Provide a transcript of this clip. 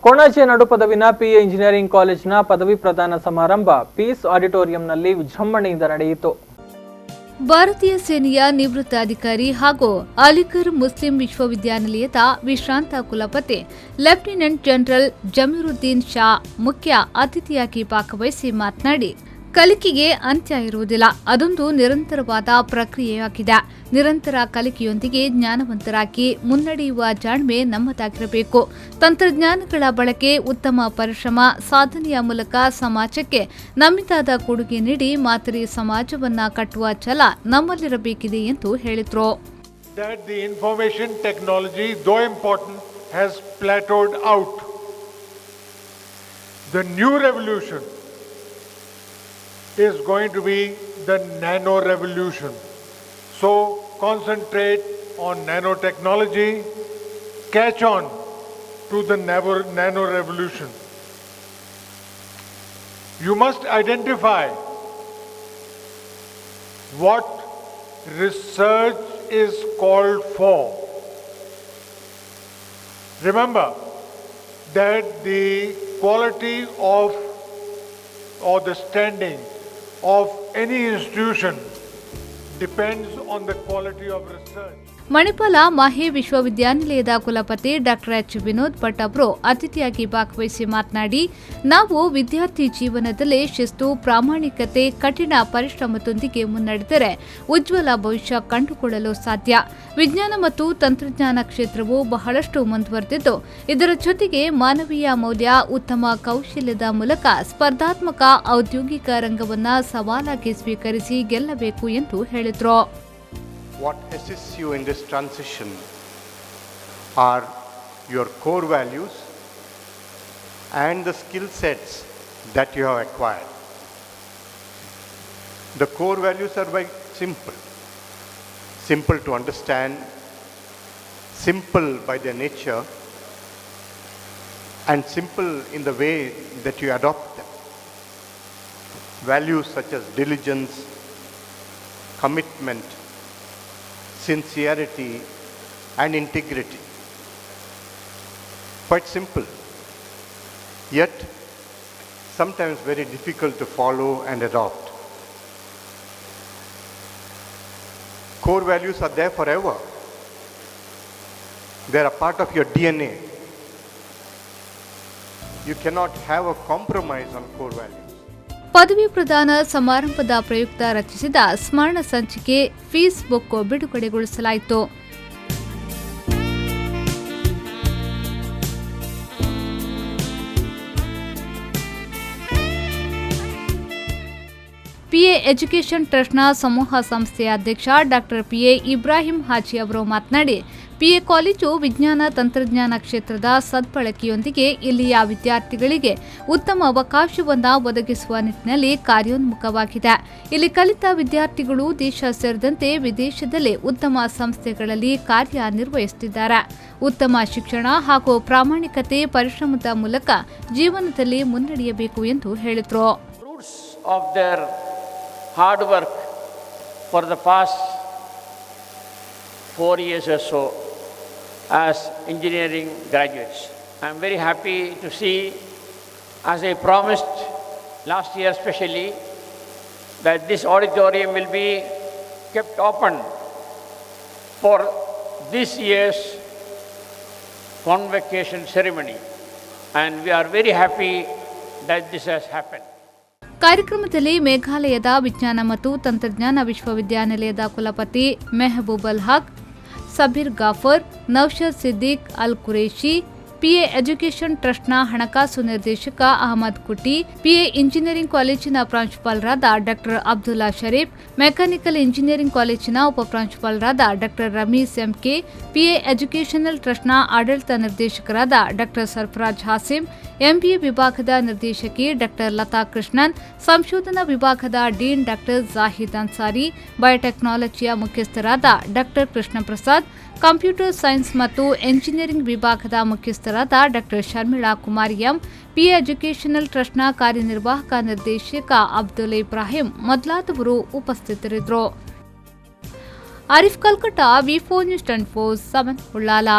Konaje ನಡುಪದವಿನ PA engineering ಕಾಲೇಜಿನ ಪದವಿ ಪ್ರದಾನ ಸಮಾರಂಭ ಪೀಸ್ ಆಡಿಟೋರಿಯಂನಲ್ಲಿ ವಿಜೃಂಭಣೆಯಿಂದ ನಡೆಯಿತು. ಭಾರತೀಯ ಸೇನೆಯ ನಿವೃತ್ತ ಅಧಿಕಾರಿ ಹಾಗೂ ಅಲಿಗಢ್ ಮುಸ್ಲಿಂ ವಿಶ್ವವಿದ್ಯಾನಿಲಯದ ವಿಶ್ರಾಂತ ಕುಲಪತಿ ಲೆಫ್ಟಿನೆಂಟ್ ಜನರಲ್ ಜಮೀರುದ್ದೀನ್ ಶಾ ಮುಖ್ಯ ಅತಿಥಿಯಾಗಿ ಭಾಗವಹಿಸಿ ಮಾತನಾಡಿ, ಕಲಿಕೆಗೆ ಅಂತ್ಯ ಇರುವುದಿಲ್ಲ, ಅದೊಂದು ನಿರಂತರವಾದ ಪ್ರಕ್ರಿಯೆಯಾಗಿದೆ. ನಿರಂತರ ಕಲಿಕೆಯೊಂದಿಗೆ ಜ್ಞಾನವಂತರಾಗಿ ಮುನ್ನಡೆಯುವ ಜಾಣ್ಮೆ ನಮ್ಮದಾಗಿರಬೇಕು. ತಂತ್ರಜ್ಞಾನಗಳ ಬಳಕೆ, ಉತ್ತಮ ಪರಿಶ್ರಮ, ಸಾಧನೆಯ ಮೂಲಕ ಸಮಾಜಕ್ಕೆ ನಮ್ಮಿಂದಾದ ಕೊಡುಗೆ ನೀಡಿ ಮಾದರಿ ಸಮಾಜವನ್ನ ಕಟ್ಟುವ ಛಲ ನಮ್ಮಲ್ಲಿರಬೇಕಿದೆ ಎಂದು ಹೇಳಿದರು. That the information technology, though important, has plateaued out. The new revolution is going to be the nano revolution. So concentrate on nanotechnology, catch on to the nano revolution. You must identify what research is called for. Remember that the quality of or the standing of any institution depends on the quality of research. Manipal ಮಾಹೆ ವಿಶ್ವವಿದ್ಯಾನಿಲಯದ ಕುಲಪತಿ doctor H Vinod Bhat ಅವರು ಅತಿಥಿಯಾಗಿ ಭಾಗವಹಿಸಿ ಮಾತನಾಡಿ, ನಾವು ವಿದ್ಯಾರ್ಥಿ ಜೀವನದಲ್ಲಿ ಶಿಸ್ತು, ಪ್ರಾಮಾಣಿಕತೆ, ಕಠಿಣ ಪರಿಶ್ರಮದೊಂದಿಗೆ ಮುನ್ನಡೆದರೆ ಉಜ್ವಲ ಭವಿಷ್ಯ ಕಂಡುಕೊಳ್ಳಲು ಸಾಧ್ಯ. ವಿಜ್ಞಾನ ಮತ್ತು ತಂತ್ರಜ್ಞಾನ ಕ್ಷೇತ್ರವು ಬಹಳಷ್ಟು ಮುಂದುವರೆದಿದ್ದು, ಇದರ ಜೊತೆಗೆ ಮಾನವೀಯ ಮೌಲ್ಯ, ಉತ್ತಮ ಕೌಶಲ್ಯದ ಮೂಲಕ ಸ್ಪರ್ಧಾತ್ಮಕ ಔದ್ಯೋಗಿಕ ರಂಗವನ್ನು ಸವಾಲಾಗಿ ಸ್ವೀಕರಿಸಿ ಗೆಲ್ಲಬೇಕು ಎಂದು ಹೇಳಿದರು. What assists you in this transition are your core values and the skill sets that you have acquired. The core values are very simple to understand, simple by their nature, and simple in the way that you adopt them. Values such as diligence, commitment, sincerity and integrity. Quite simple, yet sometimes very difficult to follow and adopt. Core values are there forever. They are a part of your DNA. You cannot have a compromise on core values. ಪದವಿ ಪ್ರದಾನ ಸಮಾರಂಭದ ಪ್ರಯುಕ್ತ ರಚಿಸಿದ ಸ್ಮರಣ ಸಂಚಿಕೆ fees book ಬಿಡುಗಡೆಗೊಳಿಸಲಾಯಿತು. PA education ಟ್ರಸ್ಟ್ನ ಸಮೂಹ ಸಂಸ್ಥೆಯ ಅಧ್ಯಕ್ಷ ಡಾಕ್ಟರ್ ಪಿಎ ಇಬ್ರಾಹಿಂ ಹಾಜಿ ಅವರು ಮಾತನಾಡಿ, ಪಿಎ ಕಾಲೇಜು ವಿಜ್ಞಾನ ತಂತ್ರಜ್ಞಾನ ಕ್ಷೇತ್ರದ ಸದ್ಬಳಕೆಯೊಂದಿಗೆ ಇಲ್ಲಿಯ ವಿದ್ಯಾರ್ಥಿಗಳಿಗೆ ಉತ್ತಮ ಅವಕಾಶವನ್ನು ಒದಗಿಸುವ ನಿಟ್ಟಿನಲ್ಲಿ ಕಾರ್ಯೋನ್ಮುಖವಾಗಿದೆ. ಇಲ್ಲಿ ಕಲಿತ ವಿದ್ಯಾರ್ಥಿಗಳು ದೇಶ ಸೇರಿದಂತೆ ವಿದೇಶದಲ್ಲಿ ಉತ್ತಮ ಸಂಸ್ಥೆಗಳಲ್ಲಿ ಕಾರ್ಯನಿರ್ವಹಿಸುತ್ತಿದ್ದಾರೆ. ಉತ್ತಮ ಶಿಕ್ಷಣ ಹಾಗೂ ಪ್ರಾಮಾಣಿಕತೆ, ಪರಿಶ್ರಮದ ಮೂಲಕ ಜೀವನದಲ್ಲಿ ಮುನ್ನಡೆಯಬೇಕು ಎಂದು ಹೇಳಿದರು. Hard work for the past 4 years or so as engineering graduates. I am very happy to see, as I promised last year especially, that this auditorium will be kept open for this year's convocation ceremony, and we are very happy that this has happened. ಕಾರ್ಯಕ್ರಮದಲ್ಲಿ ಮೇಘಾಲಯದ ವಿಜ್ಞಾನ ಮತ್ತು ತಂತ್ರಜ್ಞಾನ ವಿಶ್ವವಿದ್ಯಾನಿಲಯದ ಕುಲಪತಿ ಮೆಹಬೂಬ್ ಅಲ್ ಹಕ್, ಸಬೀರ್ ಗಾಫರ್, ನೌಶದ್ ಸಿದ್ದಿಕ್ ಅಲ್ Qureshi, PA education ಟ್ರಸ್ಟ್ನ ಹಣಕಾಸು ನಿರ್ದೇಶಕ ಅಹಮದ್ ಕುಟಿ, ಪಿಎ ಇಂಜಿನಿಯರಿಂಗ್ ಕಾಲೇಜಿನ ಪ್ರಾಂಶುಪಾಲರಾದ doctor Abdulla Sharif, mechanical engineering ಕಾಲೇಜಿನ ಉಪಪ್ರಾಂಶುಪಾಲರಾದ doctor Ramees M K, P A educational ಟ್ರಸ್ಟ್ನ ಆಡಳಿತ ನಿರ್ದೇಶಕರಾದ ಡಾಕ್ಟರ್ ಸರ್ಫರಾಜ್ ಹಾಸಿಂ, ಎಂಬಿಎ ವಿಭಾಗದ ನಿರ್ದೇಶಕಿ ಡಾಕ್ಟರ್ ಲತಾ ಕೃಷ್ಣನ್, ಸಂಶೋಧನಾ ವಿಭಾಗದ ಡೀನ್ ಡಾಕ್ಟರ್ ಜಾಹಿದ್ ಅನ್ಸಾರಿ, ಬಯೋಟೆಕ್ನಾಲಜಿಯ ಮುಖ್ಯಸ್ಥರಾದ doctor Krishna Prasad, computer science ಮತ್ತು ಎಂಜಿನಿಯರಿಂಗ್ ವಿಭಾಗದ ಮುಖ್ಯಸ್ಥರಾದ doctor Sharmila Kumar M, PA educational ಟ್ರಸ್ಟ್ನ ಕಾರ್ಯನಿರ್ವಾಹಕ ನಿರ್ದೇಶಕ ಅಬ್ದುಲ್ ಇಬ್ರಾಹಿಂ ಮೊದಲಾದವರು ಉಪಸ್ಥಿತರಿದ್ದರು. ಆರಿಫ್ ಕಲ್ಕಟ್ಟ, ವಿ4 ನ್ಯೂಸ್ 24/7 ಉಳ್ಳಾಲ.